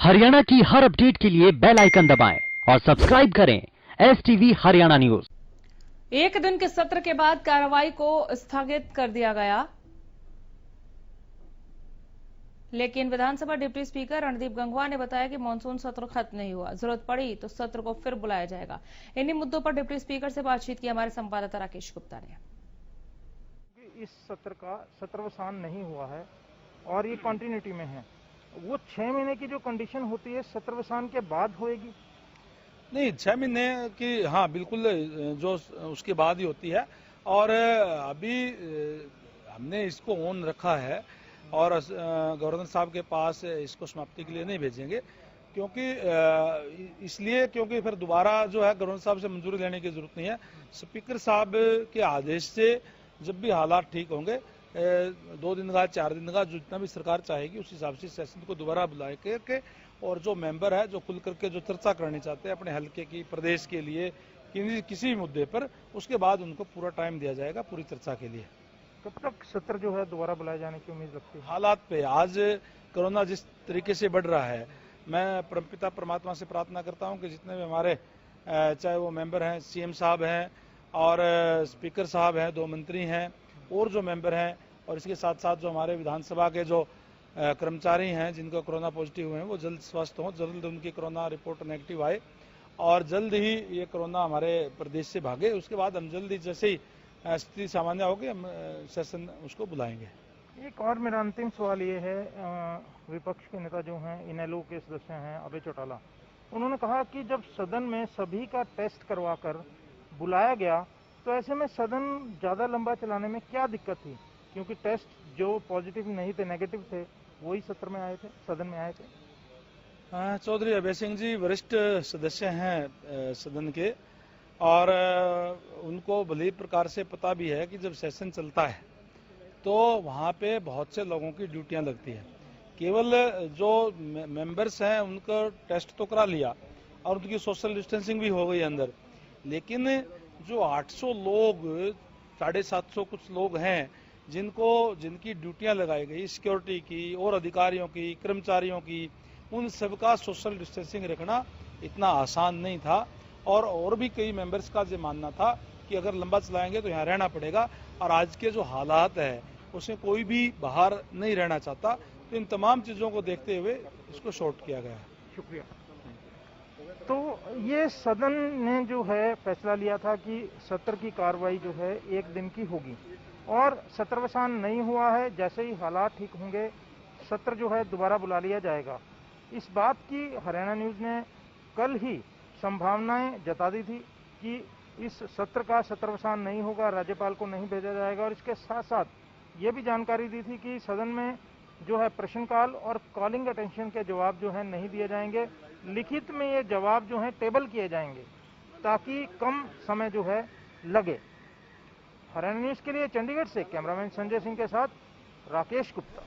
हरियाणा की हर अपडेट के लिए बेल आइकन दबाएं और सब्सक्राइब करें STV हरियाणा न्यूज। एक दिन के सत्र के बाद कार्रवाई को स्थगित कर दिया गया, लेकिन विधानसभा डिप्टी स्पीकर रणदीप गंगवा ने बताया कि मानसून सत्र खत्म नहीं हुआ, जरूरत पड़ी तो सत्र को फिर बुलाया जाएगा। इन्हीं मुद्दों पर डिप्टी स्पीकर से बातचीत की हमारे संवाददाता राकेश गुप्ता ने। इस सत्र का सत्रवसान नहीं हुआ है और ये कंटिन्यूटी में है। वो 6 महीने की जो कंडीशन होती है सत्रवसान के बाद होएगी? नहीं, 6 महीने की हाँ बिल्कुल जो उसके बाद ही होती है। और अभी हमने इसको ऑन रखा है और गवर्नर साहब के पास इसको समाप्ति के लिए नहीं भेजेंगे, क्योंकि फिर दोबारा जो है गवर्नर साहब से मंजूरी लेने की जरूरत नहीं है। स्पीकर साहब के आदेश से जब भी हालात ठीक होंगे, 2 दिन का 4 दिन का जितना भी सरकार चाहेगी उस हिसाब से सेशन को दोबारा बुला करके और जो मेंबर है जो खुल करके जो चर्चा करनी चाहते हैं अपने हल्के की, प्रदेश के लिए किसी भी मुद्दे पर, उसके बाद उनको पूरा टाइम दिया जाएगा पूरी चर्चा के लिए। कब तक सत्र जो है दोबारा बुलाए जाने की उम्मीद रखती है? हालात पे आज कोरोना जिस तरीके से बढ़ रहा है, मैं परमपिता परमात्मा से प्रार्थना करता हूं कि जितने भी हमारे चाहे वो मेंबर हैं, CM साहब हैं और स्पीकर साहब हैं, 2 मंत्री हैं और जो मेंबर हैं, और इसके साथ साथ जो हमारे विधानसभा के जो कर्मचारी हैं जिनको कोरोना पॉजिटिव हुए हैं, वो जल्द स्वस्थ हों, जल्द उनकी कोरोना रिपोर्ट नेगेटिव आए और जल्द ही ये कोरोना हमारे प्रदेश से भागे। उसके बाद हम जल्द ही जैसे ही स्थिति सामान्य होगी हम सेशन उसको बुलाएंगे। एक और मेरा अंतिम सवाल ये है, विपक्ष के नेता जो हैं, इनेलो के सदस्य हैं अभय चौटाला, उन्होंने कहा कि जब सदन में सभी का टेस्ट करवाकर बुलाया गया तो ऐसे में सदन ज्यादा लंबा चलाने में क्या दिक्कत थी, क्योंकि टेस्ट जो पॉजिटिव नहीं थे, नेगेटिव थे, वही सत्र में आए थे, सदन में आए थे। चौधरी अभय सिंह जी वरिष्ठ सदस्य हैं सदन के और उनको भली प्रकार से पता भी है कि जब सेशन चलता है तो वहाँ पे बहुत से लोगों की ड्यूटियां लगती है। केवल जो मेंबर्स हैं उनको टेस्ट तो करा लिया और उनकी सोशल डिस्टेंसिंग भी हो गई अंदर, लेकिन जो 800 लोग, 750 कुछ लोग हैं जिनकी ड्यूटियां लगाई गई सिक्योरिटी की और अधिकारियों की, कर्मचारियों की, उन सबका सोशल डिस्टेंसिंग रखना इतना आसान नहीं था और भी कई मेंबर्स का ये मानना था कि अगर लंबा चलाएंगे तो यहाँ रहना पड़ेगा और आज के जो हालात है उसमें कोई भी बाहर नहीं रहना चाहता, तो इन तमाम चीजों को देखते हुए इसको शॉर्ट किया गया। शुक्रिया। तो ये सदन ने जो है फैसला लिया था कि सत्र की कार्रवाई जो है 1 दिन की होगी और सत्रवसान नहीं हुआ है। जैसे ही हालात ठीक होंगे सत्र जो है दोबारा बुला लिया जाएगा। इस बात की हरियाणा न्यूज ने कल ही संभावनाएं जता दी थी कि इस सत्र का सत्रवसान नहीं होगा, राज्यपाल को नहीं भेजा जाएगा और इसके साथ साथ ये भी जानकारी दी थी कि सदन में जो है प्रश्नकाल और कॉलिंग अटेंशन के जवाब जो है नहीं दिए जाएंगे, लिखित में ये जवाब जो है टेबल किए जाएंगे ताकि कम समय जो है लगे। हरियाणा न्यूज के लिए चंडीगढ़ से कैमरामैन संजय सिंह के साथ राकेश गुप्ता।